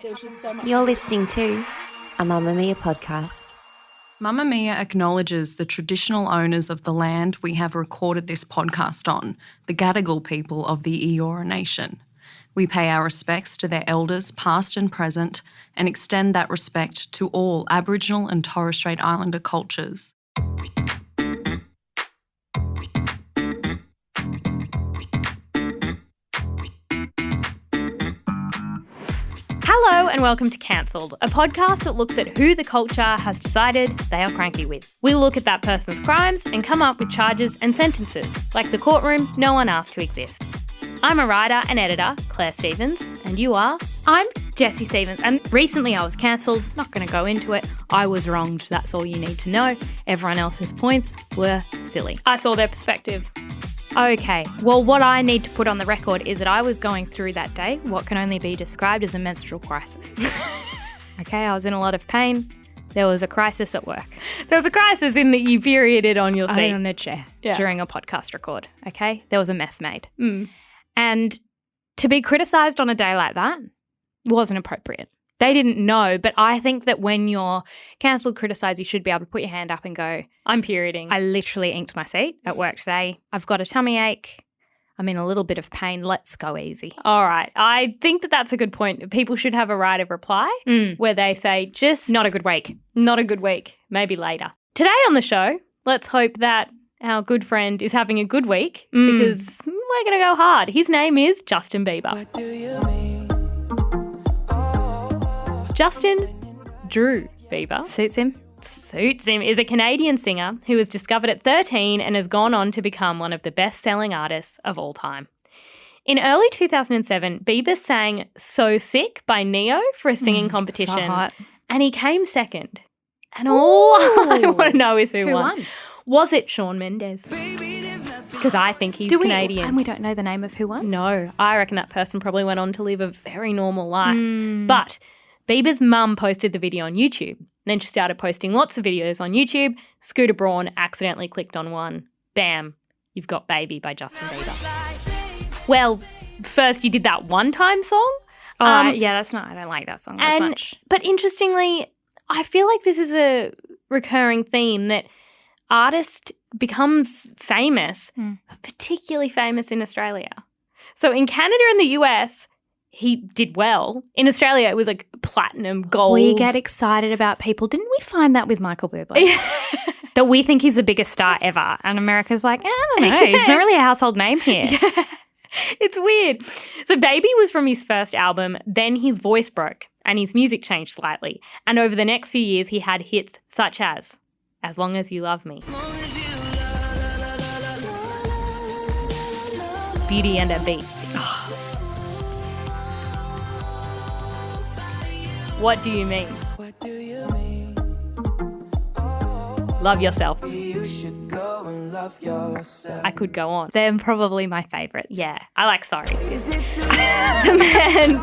There's just so much. You're listening to a Mamamia podcast. Mamamia acknowledges the traditional owners of the land we have recorded this podcast on, the Gadigal people of the Eora Nation. We pay our respects to their elders, past and present, and extend that respect to all Aboriginal and Torres Strait Islander cultures. Hello and welcome to Cancelled, a podcast that looks at who the culture has decided they are cranky with. We look at that person's crimes and come up with charges and sentences, like the courtroom no one asked to exist. I'm a writer and editor, Claire Stevens, and you are? I'm Jessie Stevens, and recently I was cancelled. Not going to go into it. I was wronged, that's all you need to know. Everyone else's points were silly. I saw their perspective. Okay, well, what I need to put on the record is that I was going through that day what can only be described as a menstrual crisis. Okay, I was in a lot of pain. There was a crisis at work. There was a crisis in that you perioded on your seat. On a chair during a podcast record, okay? There was a mess made. And to be criticised on a day like that wasn't appropriate. They didn't know, but I think that when you're cancelled, criticised, you should be able to put your hand up and go, I'm perioding. I literally inked my seat at work today. I've got a tummy ache. I'm in a little bit of pain. Let's go easy. All right. I think that that's a good point. People should have a right of reply where they say, just not a good week. Not a good week. Maybe later. Today on the show, let's hope that our good friend is having a good week because we're going to go hard. His name is Justin Bieber. What do you mean? Justin Drew Bieber. Suits him, is a Canadian singer who was discovered at 13 and has gone on to become one of the best-selling artists of all time. In early 2007, Bieber sang So Sick by Neo for a singing competition, so hot. And he came second. And all I want to know is who won. Was it Shawn Mendes? Because I think he's Canadian. And we don't know the name of who won? No. I reckon that person probably went on to live a very normal life. But Bieber's mum posted the video on YouTube. Then she started posting lots of videos on YouTube. Scooter Braun accidentally clicked on one. Bam, you've got Baby by Justin Bieber. Well, first you did that one-time song. I don't like that song as much. But interestingly, I feel like this is a recurring theme that artist becomes famous, particularly famous in Australia. So in Canada and the US, he did well. In Australia, it was like platinum, gold. We get excited about people. Didn't we find that with Michael Bublé? That we think he's the biggest star ever. And America's like, I don't know. He's not really a household name here. Yeah. It's weird. So Baby was from his first album. Then his voice broke and his music changed slightly. And over the next few years, he had hits such as Long As You Love Me, Beauty and a Beat. What do you mean? What do you mean? Love Yourself. You should go and love yourself. I could go on. They're probably my favourites. Yeah, I like Sorry. Is it too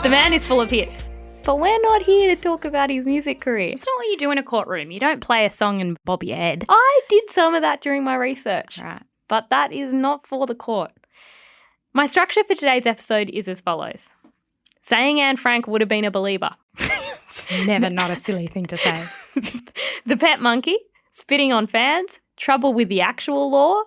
The man is full of hits. But we're not here to talk about his music career. It's not what you do in a courtroom. You don't play a song and bob your head. I did some of that during my research. Right. But that is not for the court. My structure for today's episode is as follows. Saying Anne Frank would have been a belieber. Never not a silly thing to say. The pet monkey, spitting on fans, trouble with the actual law,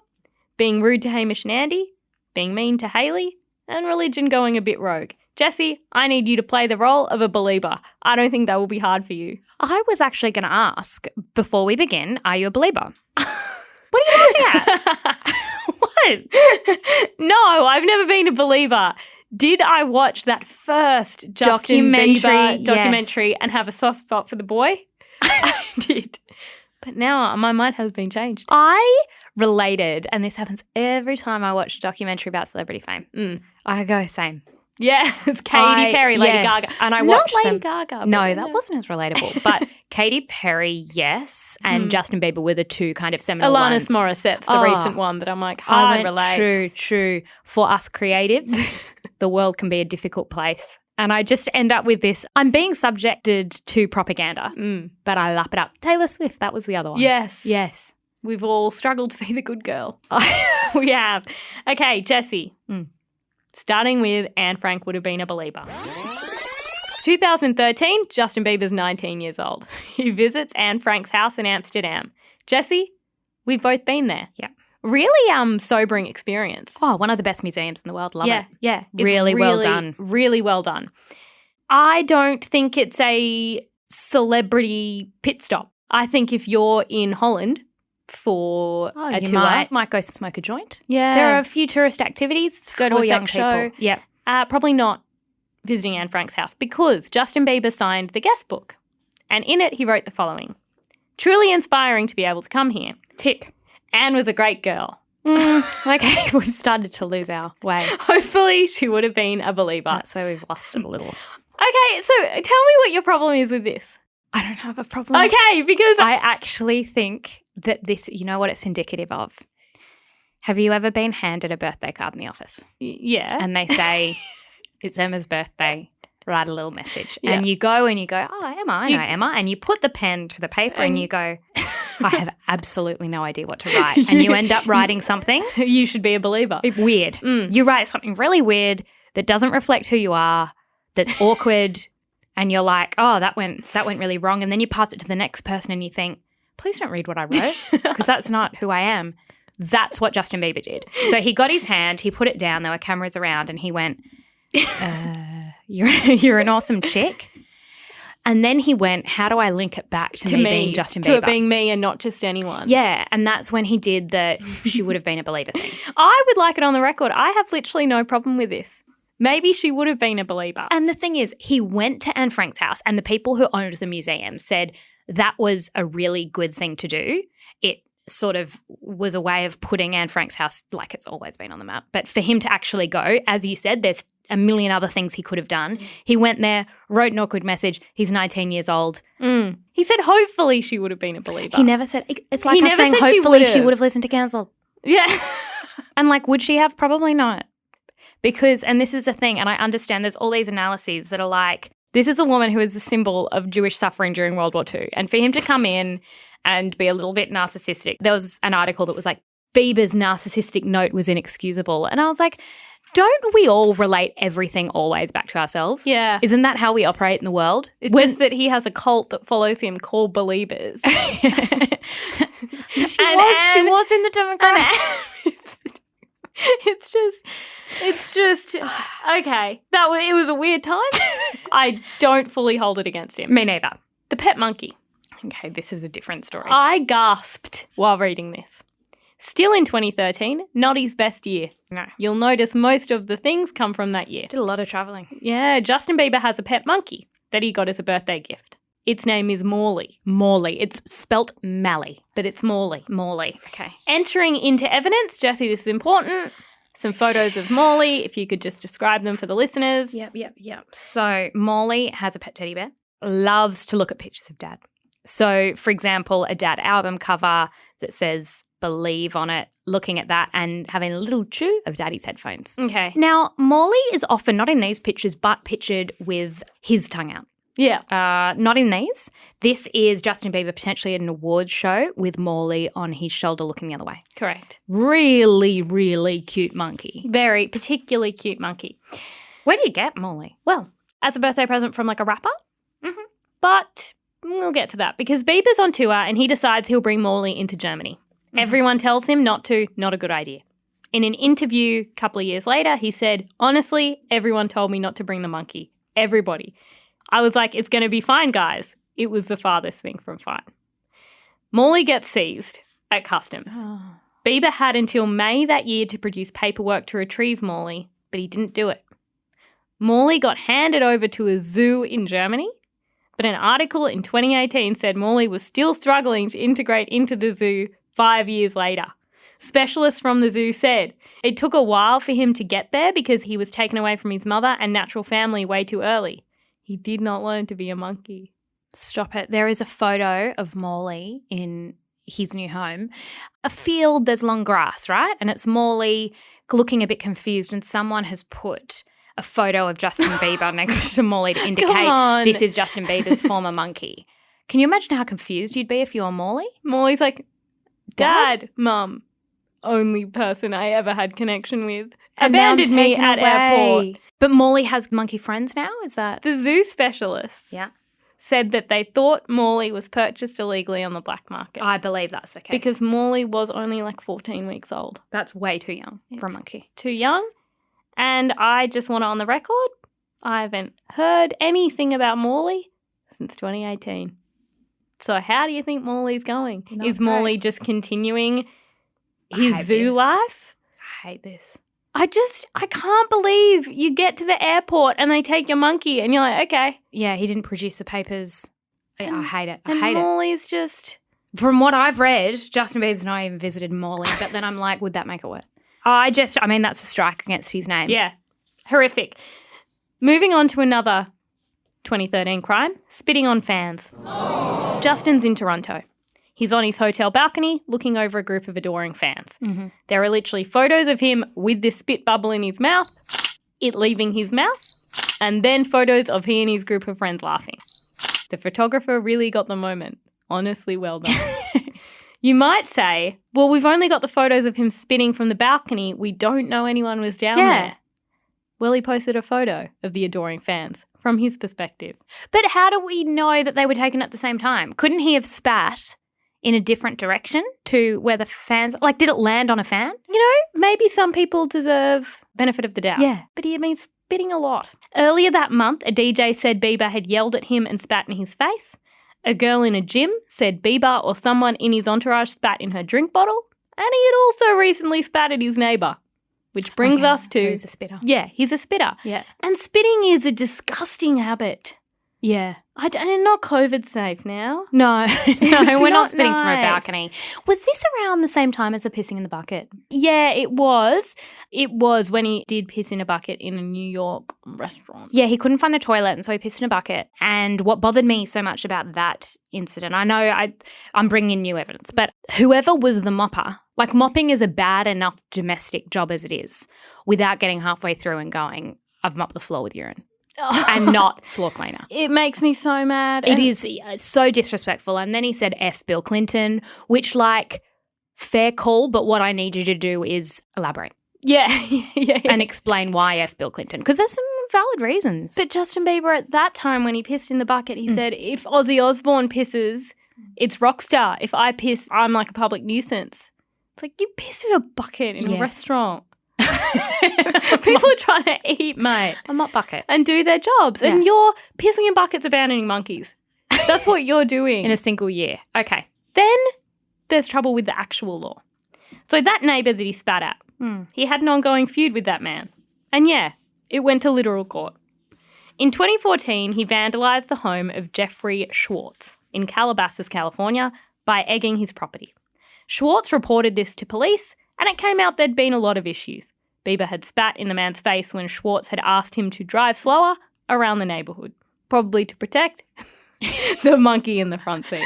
being rude to Hamish and Andy, being mean to Hayley, and religion going a bit rogue. Jessie, I need you to play the role of a believer. I don't think that will be hard for you. I was actually going to ask, before we begin, are you a believer? What are you laughing at? What? No, I've never been a believer. Did I watch that first Justin Bieber documentary and have a soft spot for the boy? I did. But now my mind has been changed. I related, and this happens every time I watch a documentary about celebrity fame. I go, same. Yeah, it's Katy Perry, Lady Gaga. And I watched Not Lady them. Gaga. No, that wasn't as relatable. But Katy Perry, yes, and Justin Bieber were the two kind of seminal ones. Alanis Morissette's the recent one that I'm like, hard relate. True. For us creatives, the world can be a difficult place. And I just end up with this, I'm being subjected to propaganda, but I lap it up. Taylor Swift, that was the other one. Yes. We've all struggled to be the good girl. We have. Okay, Jessie. Starting with Anne Frank would have been a believer. It's 2013, Justin Bieber's 19 years old. He visits Anne Frank's house in Amsterdam. Jessie, we've both been there. Yeah. Really sobering experience. Oh, one of the best museums in the world. Love it. Yeah. It's Really well done. Really well done. I don't think it's a celebrity pit stop. I think if you're in Holland for a You tour, might go smoke a joint. yeah, There are a few tourist activities Go to for a young sex people. show. Yep. Probably not visiting Anne Frank's house because Justin Bieber signed the guest book, and in it he wrote the following: "Truly inspiring to be able to come here. Tick. Anne was a great girl. Okay, we've started to lose our way. Hopefully she would have been a believer." That's where we've lost it a little. Okay, so tell me what your problem is with this. I don't have a problem. Okay, because I actually think that this, you know what it's indicative of? Have you ever been handed a birthday card in the office? yeah, And they say, it's Emma's birthday, write a little message. Yeah. And you go, oh, Emma, I know Emma. And you put the pen to the paper and you go, I have absolutely no idea what to write. And you end up writing something you should be a believer. weird. You write something really weird that doesn't reflect who you are, that's awkward, and you're like, oh, that went really wrong. And then you pass it to the next person and you think, please don't read what I wrote because that's not who I am. That's what Justin Bieber did. So he got his hand, he put it down, there were cameras around, and he went, you're an awesome chick. And then he went, how do I link it back to me being Justin Bieber? To it being me and not just anyone. Yeah, and that's when he did the she would have been a believer thing. I would like it on the record. I have literally no problem with this. Maybe she would have been a believer. And the thing is, he went to Anne Frank's house and the people who owned the museum said that was a really good thing to do. It sort of was a way of putting Anne Frank's house like it's always been on the map. But for him to actually go, as you said, there's a million other things he could have done. He went there, wrote an awkward message. He's 19 years old. He said hopefully she would have been a believer. He never said, it's like He us never saying said she hopefully she would've. would have listened to Cancel. Yeah. And like, would she have? Probably not. Because, and this is the thing, and I understand there's all these analyses that are like, this is a woman who is a symbol of Jewish suffering during World War II. And for him to come in and be a little bit narcissistic, there was an article that was like, Bieber's narcissistic note was inexcusable. And I was like, don't we all relate everything always back to ourselves? Yeah. Isn't that how we operate in the world? It's just that he has a cult that follows him called Beliebers. She was in the demographic. It's just okay. It was a weird time. I don't fully hold it against him. Me neither. The pet monkey. Okay, this is a different story. I gasped while reading this. Still in 2013, not his best year. No. You'll notice most of the things come from that year. Did a lot of travelling. Yeah, Justin Bieber has a pet monkey that he got as a birthday gift. Its name is Morley. Morley. It's spelt Mally. But it's Morley. Morley. Okay. Entering into evidence, Jessie, this is important. Some photos of Morley, if you could just describe them for the listeners. Yep. So Morley has a pet teddy bear. Loves to look at pictures of Dad. So, for example, a Dad album cover that says Believe on it, looking at that and having a little chew of Daddy's headphones. Okay. Now, Morley is often not in these pictures, but pictured with his tongue out. Yeah. Not in these. This is Justin Bieber potentially at an awards show with Morley on his shoulder looking the other way. Correct. Really, really cute monkey. Very particularly cute monkey. Where do you get Morley? Well, as a birthday present from like a rapper. Mm-hmm. But we'll get to that because Bieber's on tour and he decides he'll bring Morley into Germany. Mm-hmm. Everyone tells him not to, not a good idea. In an interview a couple of years later, he said, honestly, everyone told me not to bring the monkey. Everybody. I was like, it's going to be fine, guys. It was the farthest thing from fine. Morley gets seized at customs. Oh. Bieber had until May that year to produce paperwork to retrieve Morley, but he didn't do it. Morley got handed over to a zoo in Germany, but an article in 2018 said Morley was still struggling to integrate into the zoo 5 years later. Specialists from the zoo said it took a while for him to get there because he was taken away from his mother and natural family way too early. He did not learn to be a monkey. Stop it. There is a photo of Morley in his new home. A field, there's long grass, right? And it's Morley looking a bit confused and someone has put a photo of Justin Bieber next to Morley to indicate this is Justin Bieber's former monkey. Can you imagine how confused you'd be if you were Morley? Morley's like, Dad, Mum, only person I ever had connection with, And now I'm abandoned me taken at away. airport. But Morley has monkey friends now, is that? The zoo specialists said that they thought Morley was purchased illegally on the black market. I believe that's the case. Because Morley was only like 14 weeks old. that's way too young for a It's monkey. Too young. And I just want it on the record, I haven't heard anything about Morley since 2018. So how do you think Morley's going? Not Is Morley great. just continuing I his hate zoo this. life? I hate this. I can't believe you get to the airport and they take your monkey and you're like, okay. Yeah, he didn't produce the papers. I hate it. I And hate it. Morley's just... From what I've read, Justin Bieber's not even visited Morley, but then I'm like, would that make it worse? I mean, that's a strike against his name. Yeah, horrific. Moving on to another 2013 crime, spitting on fans. Justin's in Toronto. He's on his hotel balcony looking over a group of adoring fans. Mm-hmm. There are literally photos of him with this spit bubble in his mouth, it leaving his mouth, and then photos of he and his group of friends laughing. The photographer really got the moment. Honestly, well done. You might say, well, we've only got the photos of him spitting from the balcony. We don't know anyone was down there. Well, he posted a photo of the adoring fans from his perspective. But how do we know that they were taken at the same time? Couldn't he have spat in a different direction to where the fans, like, did it land on a fan? You know, maybe some people deserve benefit of the doubt. Yeah. But he had been spitting a lot. Earlier that month, a DJ said Bieber had yelled at him and spat in his face. A girl in a gym said Bieber or someone in his entourage spat in her drink bottle. And he had also recently spat at his neighbour. Which brings us to... So he's a spitter. Yeah, he's a spitter. Yeah. And spitting is a disgusting habit. Yeah. And not COVID safe now. No, It's we're not not spitting from a nice. balcony. Was this around the same time as the pissing in the bucket? Yeah, it was. It was when he did piss in a bucket in a New York restaurant. Yeah, he couldn't find the toilet, and so he pissed in a bucket. And what bothered me so much about that incident, I know I'm bringing in new evidence, but whoever was the mopper, like, mopping is a bad enough domestic job as it is, without getting halfway through and going, I've mopped the floor with urine. And not floor cleaner. It makes me so mad. It is so disrespectful. And then he said F Bill Clinton, which, like, fair call, but what I need you to do is elaborate. Yeah. And explain why F Bill Clinton, because there's some valid reasons. But Justin Bieber at that time when he pissed in the bucket, he said, if Ozzy Osbourne pisses, it's Rockstar. If I piss, I'm like a public nuisance. It's like, you pissed in a bucket in a Yeah. restaurant. People are trying to eat, mate. A mop bucket. And do their jobs. And you're pissing in buckets abandoning monkeys. That's what you're doing. In a single year. Okay. Then there's trouble with the actual law. So that neighbour that he spat at, he had an ongoing feud with that man. And yeah, it went to literal court. In 2014, he vandalised the home of Jeffrey Schwartz in Calabasas, California, by egging his property. Schwartz reported this to police, and it came out there'd been a lot of issues. Bieber had spat in the man's face when Schwartz had asked him to drive slower around the neighbourhood, probably to protect the monkey in the front seat.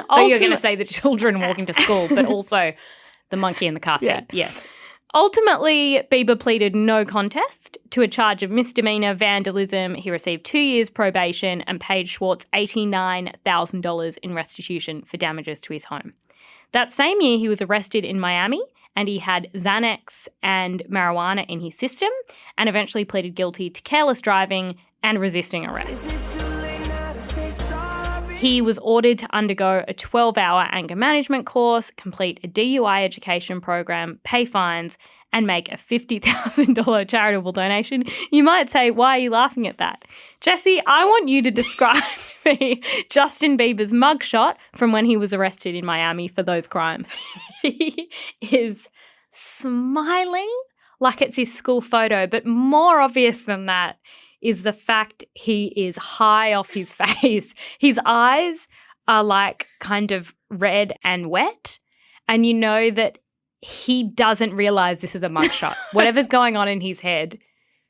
So you're going to say the children walking to school, but also the monkey in the car seat. Yeah. Yes. Ultimately, Bieber pleaded no contest to a charge of misdemeanor vandalism. He received 2 years probation and paid Schwartz $89,000 in restitution for damages to his home. That same year, he was arrested in Miami, and he had Xanax and marijuana in his system, and eventually pleaded guilty to careless driving and resisting arrest. He was ordered to undergo a 12-hour anger management course, complete a DUI education program, pay fines, and make a $50,000 charitable donation. You might say, why are you laughing at that? Jessie, I want you to describe to me Justin Bieber's mugshot from when he was arrested in Miami for those crimes. He is smiling like it's his school photo, but more obvious than that is the fact he is high off his face. His eyes are like kind of red and wet, and you know that he doesn't realize this is a mugshot. Whatever's going on in his head,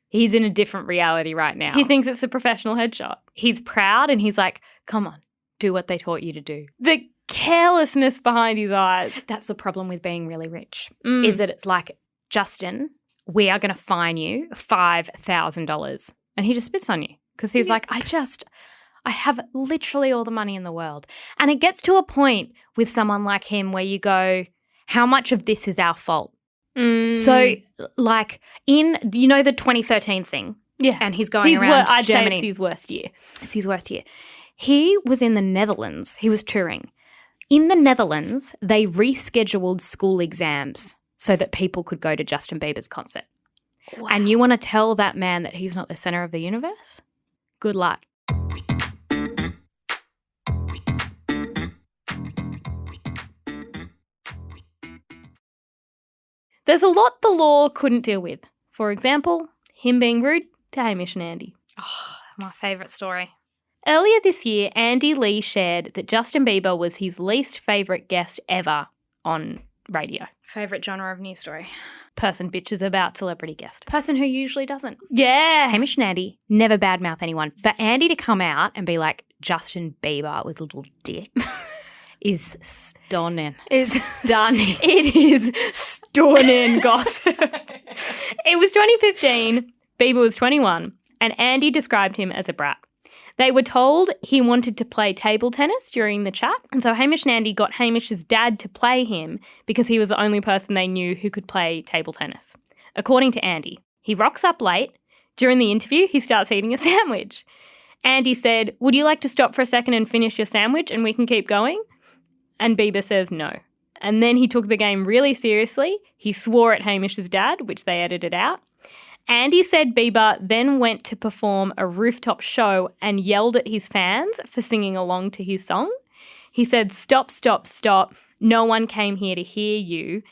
he's in a different reality right now. He thinks it's a professional headshot. He's proud and he's like, come on, do what they taught you to do. The carelessness behind his eyes. That's the problem with being really rich, is that it's like, Justin, we are going to fine you $5,000. And he just spits on you because he's like, I have literally all the money in the world. And it gets to a point with someone like him where you go, how much of this is our fault? Mm. So, like, in, you know, the 2013 thing? Yeah. And he's going around I'd Germany. say it's his worst year. It's his worst year. He was in the Netherlands. He was touring. In the Netherlands, they rescheduled school exams so that people could go to Justin Bieber's concert. Wow. And you want to tell that man that he's not the center of the universe? Good luck. There's a lot the law couldn't deal with. For example, him being rude to Hamish and Andy. Oh, my favourite story. Earlier this year, Andy Lee shared that Justin Bieber was his least favourite guest ever on radio. Favourite genre of news story. Person bitches about celebrity guest. Person who usually doesn't. Yeah. Hamish and Andy never badmouth anyone. For Andy to come out and be like, Justin Bieber was a little dick is stunning. It's stunning. It is stunning gossip. It was 2015. Bieber was 21, and Andy described him as a brat. They were told he wanted to play table tennis during the chat, and so Hamish and Andy got Hamish's dad to play him because he was the only person they knew who could play table tennis. According to Andy, he rocks up late. During the interview, he starts eating a sandwich. Andy said, "Would you like to stop for a second and finish your sandwich and we can keep going?" And Bieber says no. And then he took the game really seriously. He swore at Hamish's dad, which they edited out. Andy said Bieber then went to perform a rooftop show and yelled at his fans for singing along to his song. He said, "Stop, stop, stop. No one came here to hear you.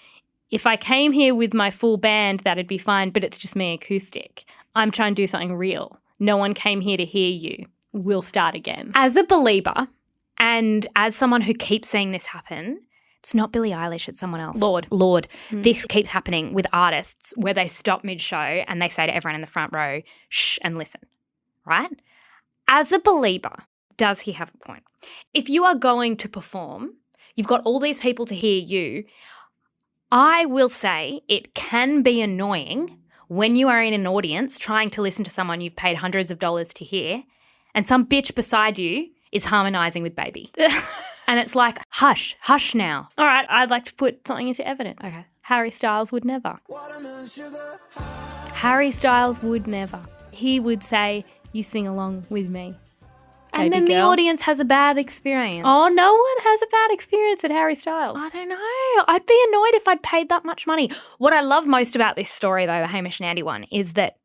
If I came here with my full band, that'd be fine, but it's just me acoustic. I'm trying to do something real. No one came here to hear you. We'll start again." As a Belieber and as someone who keeps seeing this happen, it's not Billie Eilish, it's someone else. Lord. This keeps happening with artists where they stop mid-show and they say to everyone in the front row, shh, and listen, right? As a Belieber, does he have a point? If you are going to perform, you've got all these people to hear you, I will say it can be annoying when you are in an audience trying to listen to someone you've paid hundreds of dollars to hear and some bitch beside you is harmonising with Baby. And it's like, hush, hush now. All right, I'd like to put something into evidence. Okay. Harry Styles would never. Watermelon sugar. Harry Styles would never. He would say, "You sing along with me." And baby then the girl. audience has a bad experience. Oh, no one has a bad experience at Harry Styles. I don't know. I'd be annoyed if I'd paid that much money. What I love most about this story, though, the Hamish and Andy one, is that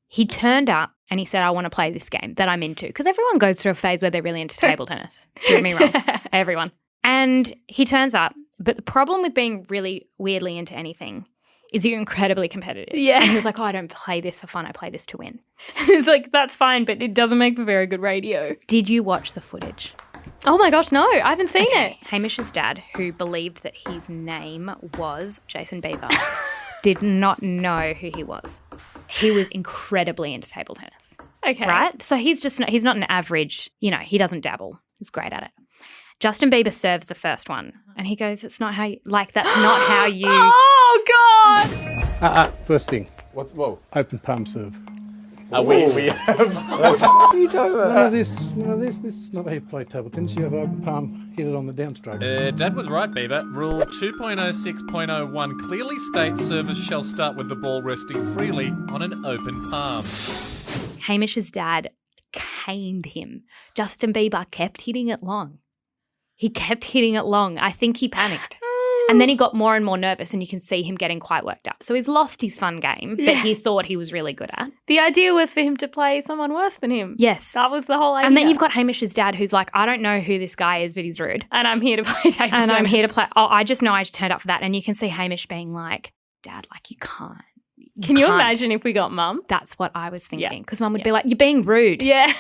he turned up and he said, "I want to play this game that I'm into." Because everyone goes through a phase where they're really into table tennis. Don't get me wrong. Everyone. And he turns up. But the problem with being really weirdly into anything is you're incredibly competitive. Yeah. And he was like, "Oh, I don't play this for fun. I play this to win." It's like, that's fine, but it doesn't make for very good radio. Did you watch the footage? Oh my gosh, no, I haven't seen it. Hamish's dad, who believed that his name was Jason Bieber, did not know who he was. He was incredibly into table tennis. Okay. Right? So he's not an average, he doesn't dabble. He's great at it. Justin Bieber serves the first one and he goes, "It's not how you, that's not how you." Oh, God. First thing, Whoa. open palm serve. We have. What are you talking about? None of this. This is not how you play table tennis. You have open palm, hit it on the downstroke. Dad was right, Bieber. Rule 2.06.01 clearly states service shall start with the ball resting freely on an open palm. Hamish's dad caned him. Justin Bieber kept hitting it long. He kept hitting it long. I think he panicked. And then he got more and more nervous and you can see him getting quite worked up. So he's lost his fun game that he thought he was really good at. The idea was for him to play someone worse than him. Yes. That was the whole idea. And then you've got Hamish's dad who's like, "I don't know who this guy is, but he's rude. And I'm here to play table And I'm tennis. here to play. Oh, I just know I just turned up for that." And you can see Hamish being like, "Dad, you can't. Can you can't." imagine if we got Mum? That's what I was thinking. Yeah. Because Mum would be like, "You're being rude. Yeah.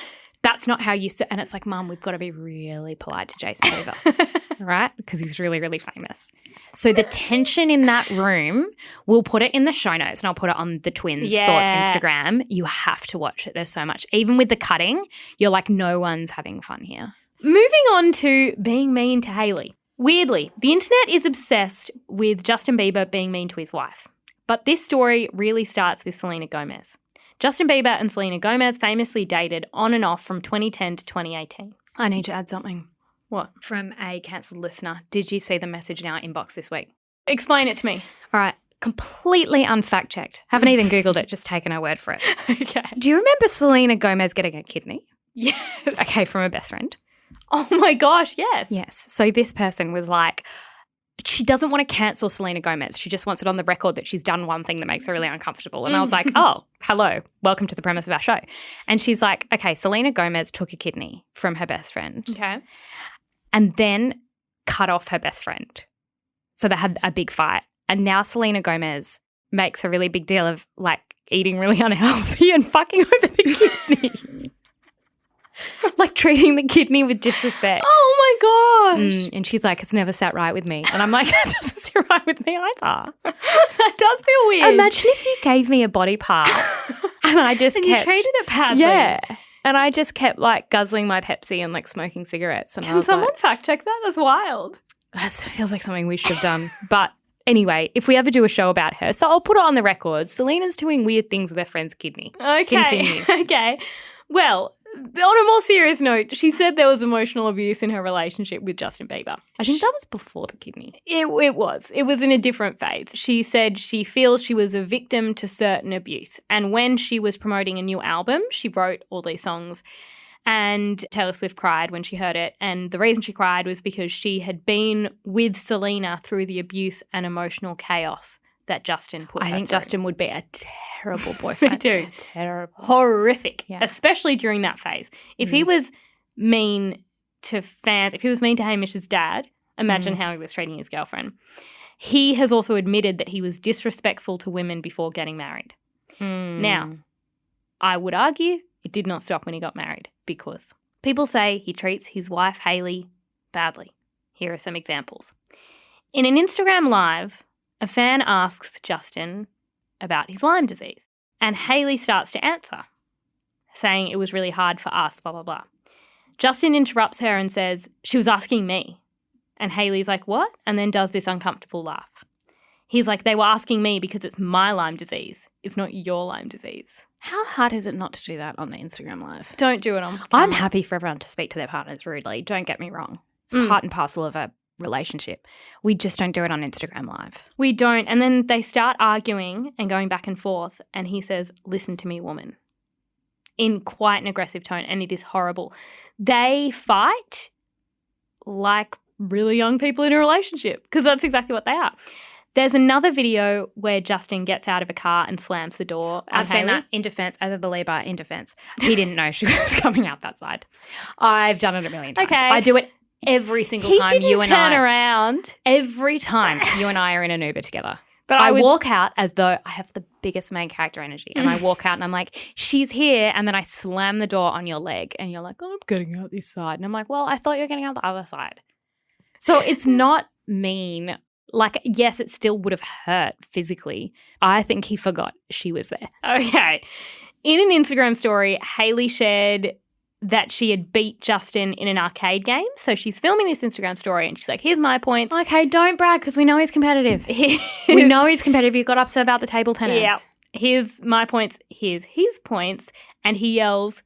That's not how you..." And it's like, "Mum, we've got to be really polite to Jason Bieber." Right? Because he's really, really famous. So the tension in that room, we'll put it in the show notes and I'll put it on the Twins Thoughts Instagram. You have to watch it. There's so much. Even with the cutting, you're like, no one's having fun here. Moving on to being mean to Hailey. Weirdly, the internet is obsessed with Justin Bieber being mean to his wife. But this story really starts with Selena Gomez. Justin Bieber and Selena Gomez famously dated on and off from 2010 to 2018. I need to add something. What? From a cancelled listener. Did you see the message in our inbox this week? Explain it to me. All right. Completely unfact checked. Haven't even Googled it, just taken her word for it. Okay. Do you remember Selena Gomez getting a kidney? Yes. Okay, from a best friend. Oh my gosh, yes. Yes. So this person was like, she doesn't want to cancel Selena Gomez. She just wants it on the record that she's done one thing that makes her really uncomfortable. And I was like, oh, hello. Welcome to the premise of our show. And she's like, okay, Selena Gomez took a kidney from her best friend. Okay. And then cut off her best friend. So they had a big fight. And now Selena Gomez makes a really big deal of like eating really unhealthy and fucking over the kidney. Like treating the kidney with disrespect. Oh my gosh. And she's like, it's never sat right with me. And I'm like, that doesn't sit right with me either. That does feel weird. Imagine if you gave me a body part and I just and kept. you treated it badly. Yeah. And I just kept like guzzling my Pepsi and like smoking cigarettes. And I Can was someone like, fact check that? That's wild. that feels like something we should have done. But anyway, if we ever do a show about her, so I'll put it on the record. Selena's doing weird things with her friend's kidney. Okay. Continue. Okay. Well, on a more serious note, she said there was emotional abuse in her relationship with Justin Bieber. I think that was before the kidney. It was. It was in a different phase. She said she feels she was a victim to certain abuse. And when she was promoting a new album, she wrote all these songs. And Taylor Swift cried when she heard it. And the reason she cried was because she had been with Selena through the abuse and emotional chaos that Justin put her I think through. Justin would be a terrible boyfriend. Me too. Terrible. Horrific, Yeah. especially during that phase. If he was mean to fans, if he was mean to Hamish's dad, imagine how he was treating his girlfriend. He has also admitted that he was disrespectful to women before getting married. Now, I would argue it did not stop when he got married because people say he treats his wife, Hayley, badly. Here are some examples. In an Instagram Live, a fan asks Justin about his Lyme disease, and Hayley starts to answer, saying it was really hard for us, blah, blah, blah. Justin interrupts her and says, she was asking me. And Hayley's like, what? And then does this uncomfortable laugh. He's like, they were asking me because it's my Lyme disease. It's not your Lyme disease. How hard is it not to do that on the Instagram Live? Don't do it on I'm camera. happy for everyone to speak to their partners rudely. Don't get me wrong. It's part and parcel of a relationship. We just don't do it on Instagram Live. We don't. And then they start arguing and going back and forth. And he says, listen to me, woman, in quite an aggressive tone. And it is horrible. They fight like really young people in a relationship because that's exactly what they are. There's another video where Justin gets out of a car and slams the door. I've seen that in defense, as a Belieber in defense. He didn't know she was coming out that side. I've done it a million times. Okay. I do it every single He time didn't you and turn I. around. Every time you and I are in an Uber together. But I would- walk out as though I have the biggest main character energy. And I walk out and I'm like, she's here. And then I slam the door on your leg. And you're like, oh, I'm getting out this side. And I'm like, well, I thought you were getting out the other side. So it's not mean. Like, yes, it still would have hurt physically. I think he forgot she was there. Okay. In an Instagram story, Hayley shared that she had beat Justin in an arcade game. So she's filming this Instagram story and she's like, here's my points. Okay, don't brag because we know he's competitive. We know he's competitive. You got upset about the table tennis. Yeah. Here's my points. Here's his points. And he yells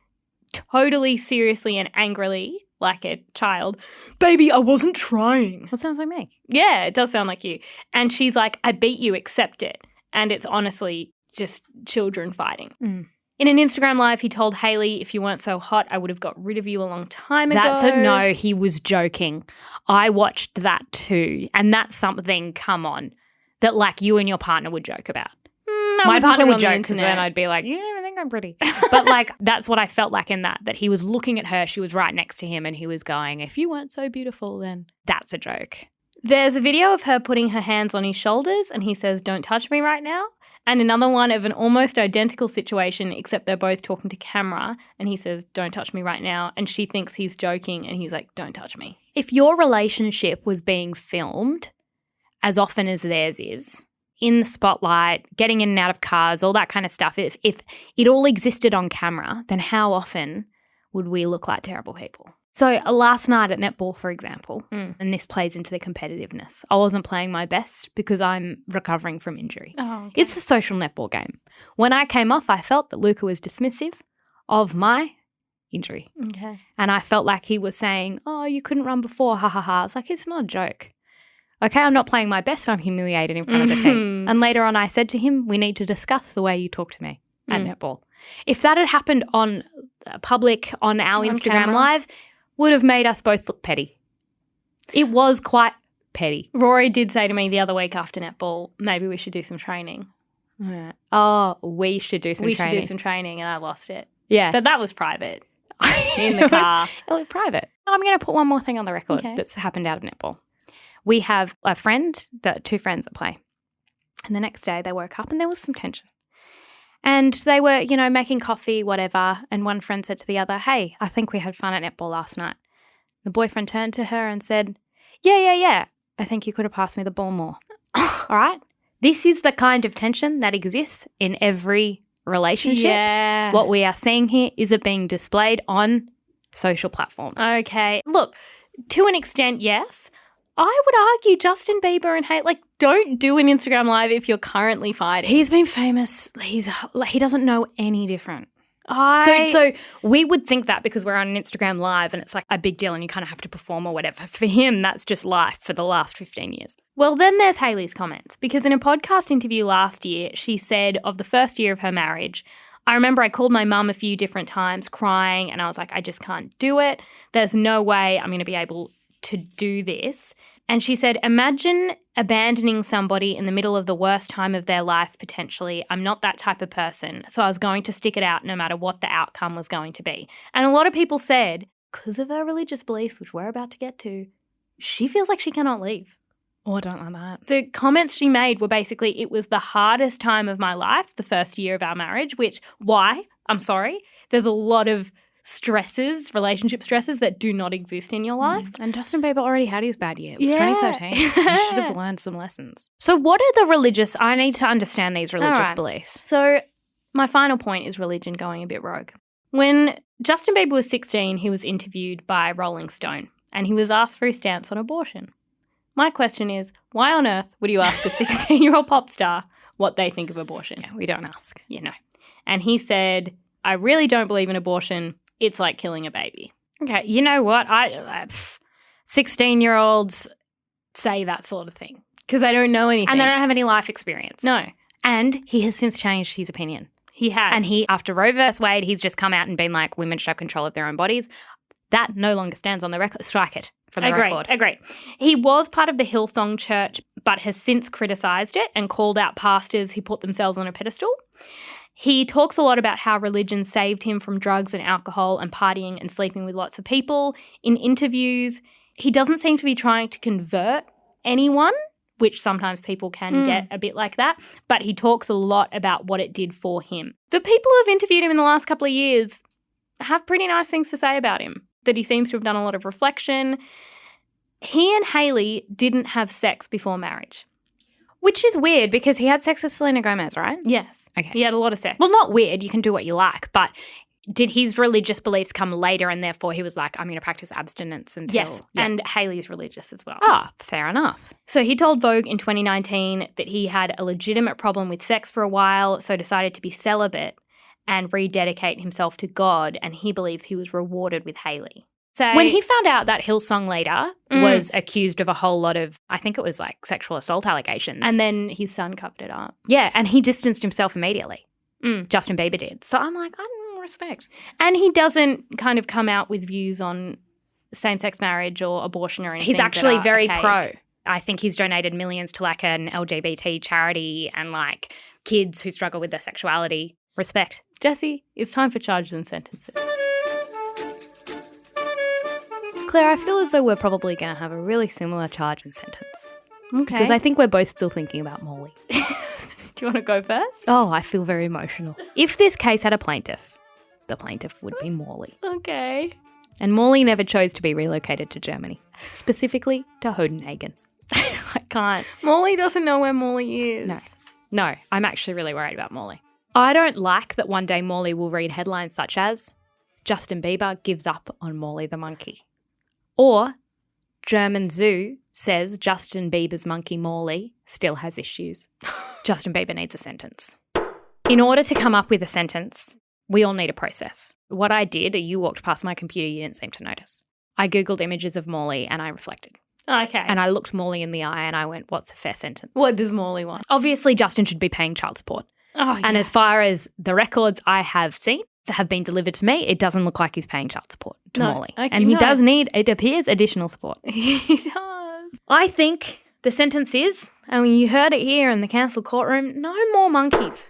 totally seriously and angrily, like a child, baby, I wasn't trying. That sounds like me. Yeah, it does sound like you. And she's like, I beat you, accept it. And it's honestly just children fighting. In an Instagram Live, he told Hayley, if you weren't so hot, I would have got rid of you a long time ago. That's a no. He was joking. I watched that too. And that's something, come on, that like you and your partner would joke about. My partner would joke because then I'd be like, you don't even think I'm pretty. But like that's what I felt like in that he was looking at her, she was right next to him and he was going, if you weren't so beautiful, then that's a joke. There's a video of her putting her hands on his shoulders and he says, don't touch me right now. And another one of an almost identical situation, except they're both talking to camera and he says, don't touch me right now. And she thinks he's joking and he's like, don't touch me. If your relationship was being filmed as often as theirs is, in the spotlight, getting in and out of cars, all that kind of stuff, if it all existed on camera, then how often would we look like terrible people? So last night at netball, for example, and this plays into the competitiveness, I wasn't playing my best because I'm recovering from injury. Oh, okay. It's a social netball game. When I came off, I felt that Luca was dismissive of my injury. Okay. And I felt like he was saying, oh, you couldn't run before, ha ha ha. It's like, it's not a joke. Okay, I'm not playing my best. I'm humiliated in front of the team. And later on I said to him, we need to discuss the way you talk to me at netball. If that had happened on public, on our Instagram camera. Live, would have made us both look petty. It was quite petty. Rory did say to me the other week after netball, maybe we should do some training. Oh, we should do some We training. should do some training, and I lost it. Yeah. But that was private. In the car. It was private. I'm going to put one more thing on the record that's happened out of netball. We have a friend, two friends that play. And the next day they woke up and there was some tension. And they were, you know, making coffee, whatever. And one friend said to the other, hey, I think we had fun at netball last night. The boyfriend turned to her and said, yeah. I think you could have passed me the ball more. All right? This is the kind of tension that exists in every relationship. Yeah. What we are seeing here is it being displayed on social platforms. Okay. Look, to an extent, yes. I would argue Justin Bieber and Hailey, don't do an Instagram Live if you're currently fighting. He's been famous. He doesn't know any different. I So we would think that because we're on an Instagram Live and it's like a big deal and you kind of have to perform or whatever. For him, that's just life for the last 15 years. Well, then there's Hailey's comments, because in a podcast interview last year, she said of the first year of her marriage, I remember I called my mum a few different times crying and I was like, I just can't do it. There's no way I'm going to be able to do this. And she said, imagine abandoning somebody in the middle of the worst time of their life potentially. I'm not that type of person. So I was going to stick it out no matter what the outcome was going to be. And a lot of people said, because of her religious beliefs, which we're about to get to, she feels like she cannot leave. Oh, I don't like that. The comments she made were basically, it was the hardest time of my life, the first year of our marriage, which, why? I'm sorry. There's a lot of stresses, relationship stresses that do not exist in your life. And Justin Bieber already had his bad year. It was Yeah. 2013. He should have learned some lessons. So what are the religious – I need to understand these religious right. beliefs. So my final point is religion going a bit rogue. When Justin Bieber was 16, he was interviewed by Rolling Stone and he was asked for his stance on abortion. My question is, why on earth would you ask a 16-year-old pop star what they think of abortion? Yeah, we don't ask. You know. And he said, I really don't believe in abortion. It's like killing a baby. Okay, you know what? 16-year-olds say that sort of thing. Because they don't know anything. And they don't have any life experience. No. And he has since changed his opinion. He has. And after Roe vs. Wade, he's just come out and been like, women should have control of their own bodies. That no longer stands on the record. Strike it from the record. Agree. He was part of the Hillsong Church, but has since criticised it and called out pastors who put themselves on a pedestal. He talks a lot about how religion saved him from drugs and alcohol and partying and sleeping with lots of people. In interviews, he doesn't seem to be trying to convert anyone, which sometimes people can get a bit like that, but he talks a lot about what it did for him. The people who have interviewed him in the last couple of years have pretty nice things to say about him, that he seems to have done a lot of reflection. He and Hailey didn't have sex before marriage. Which is weird because he had sex with Selena Gomez, right? Yes. Okay. He had a lot of sex. Well, not weird. You can do what you like. But did his religious beliefs come later and therefore he was like, I'm going to practice abstinence until... Yes, Yeah. and Hailey's religious as well. Fair enough. So he told Vogue in 2019 that he had a legitimate problem with sex for a while, so decided to be celibate and rededicate himself to God, and he believes he was rewarded with Hailey. So When he found out that Hillsong leader was accused of a whole lot of, I think it was like sexual assault allegations. and then his son covered it up. yeah, and he distanced himself immediately. Justin Bieber did. So I'm like, I don't respect. And he doesn't kind of come out with views on same-sex marriage or abortion or anything. He's actually that are very archaic. pro. I think he's donated millions to like an LGBT charity and like kids who struggle with their sexuality. Respect. Jessie, it's time for charges and sentences. Claire, I feel as though we're probably going to have a really similar charge and sentence. Okay. Because I think we're both still thinking about Morley. Do you want to go first? Oh, I feel very emotional. If this case had a plaintiff, the plaintiff would be Morley. Okay. And Morley never chose to be relocated to Germany, specifically to Hodenhagen. I can't. Morley doesn't know where Morley is. No, I'm actually really worried about Morley. I don't like that one day Morley will read headlines such as, Justin Bieber gives up on Morley the monkey. Or, German zoo says Justin Bieber's monkey Morley still has issues. Justin Bieber needs a sentence. In order to come up with a sentence, we all need a process. What I did, you walked past my computer, you didn't seem to notice. I Googled images of Morley and I reflected. Okay. And I looked Morley in the eye and I went, what's a fair sentence? What does Morley want? Obviously, Justin should be paying child support. Oh, And as far as the records I have seen that have been delivered to me, it doesn't look like he's paying child support to No. Morley. Okay, And he no. does need, it appears, additional support. he does. I think the sentence is, and you heard it here in the council courtroom, no more monkeys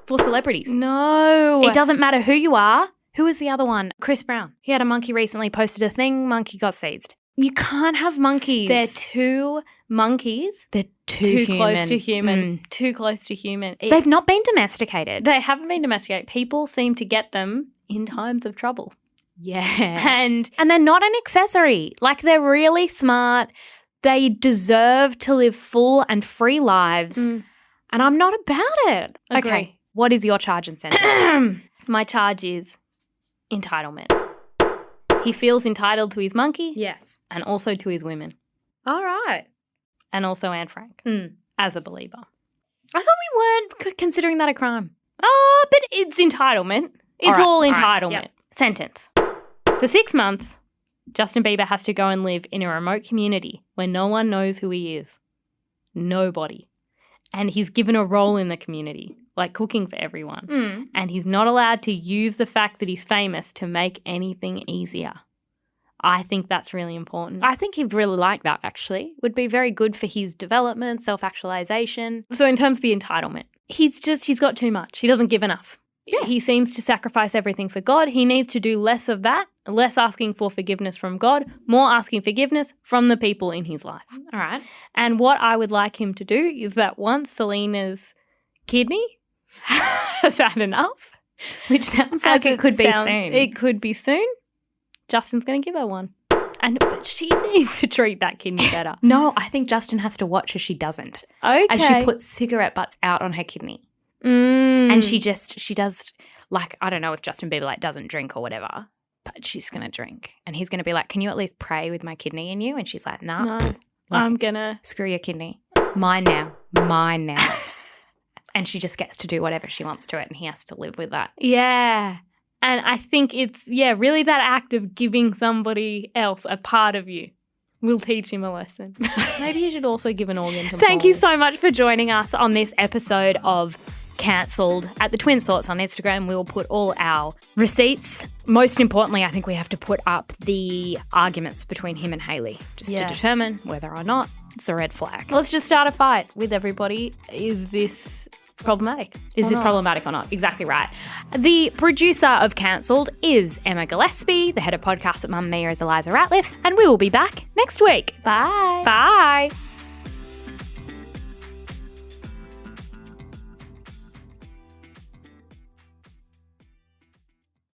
for celebrities. No. It doesn't matter who you are. Who was the other one? Chris Brown. He had a monkey recently, posted a thing, monkey got seized. You can't have monkeys. They're two monkeys. They're Too close human. to human. Mm. Too close to human. They've not been domesticated. They haven't been domesticated. People seem to get them in times of trouble. Yeah. And And they're not an accessory. Like, they're really smart. They deserve to live full and free lives. Mm. And I'm not about it. Agree. Okay. What is your charge and sentence? my charge is entitlement. He feels entitled to his monkey Yes. and also to his women All right. and also Anne Frank as a believer. I thought we weren't considering that a crime. Oh, but it's entitlement. It's all entitlement. Yep. Sentence. For 6 months, Justin Bieber has to go and live in a remote community where no one knows who he is. Nobody. And he's given a role in the community, like cooking for everyone. And he's not allowed to use the fact that he's famous to make anything easier. I think that's really important. I think he'd really like that, actually. Would be very good for his development, self-actualization. So in terms of the entitlement, he's got too much. He doesn't give enough. Yeah. He seems to sacrifice everything for God. He needs to do less of that, less asking for forgiveness from God, more asking forgiveness from the people in his life. All right. And what I would like him to do is that once Selena's kidney has had enough, Which sounds like it could be soon. It could be soon. Justin's going to give her one. But she needs to treat that kidney better. No, I think Justin has to watch as she doesn't. Okay. And she puts cigarette butts out on her kidney. Mm. And she does, like, I don't know if Justin Bieber, like, doesn't drink or whatever, but she's going to drink. And he's going to be like, can you at least pray with my kidney in you? And she's like, nah. No, I'm going to. Screw your kidney. Mine now. Mine now. And she just gets to do whatever she wants to it, and he has to live with that. Yeah. And I think it's, really that act of giving somebody else a part of you will teach him a lesson. Maybe you should also give an organ to Thank you Paul. so much for joining us on this episode of Cancelled at the Twin Thoughts on Instagram. We will put all our receipts. Most importantly, I think we have to put up the arguments between him and Hayley just to determine whether or not it's a red flag. Let's just start a fight with everybody. Is this problematic? Is this problematic or not? Exactly right. The producer of Cancelled is Emma Gillespie. The head of podcast at Mamamia is Eliza Ratliff. And we will be back next week. Bye. Bye.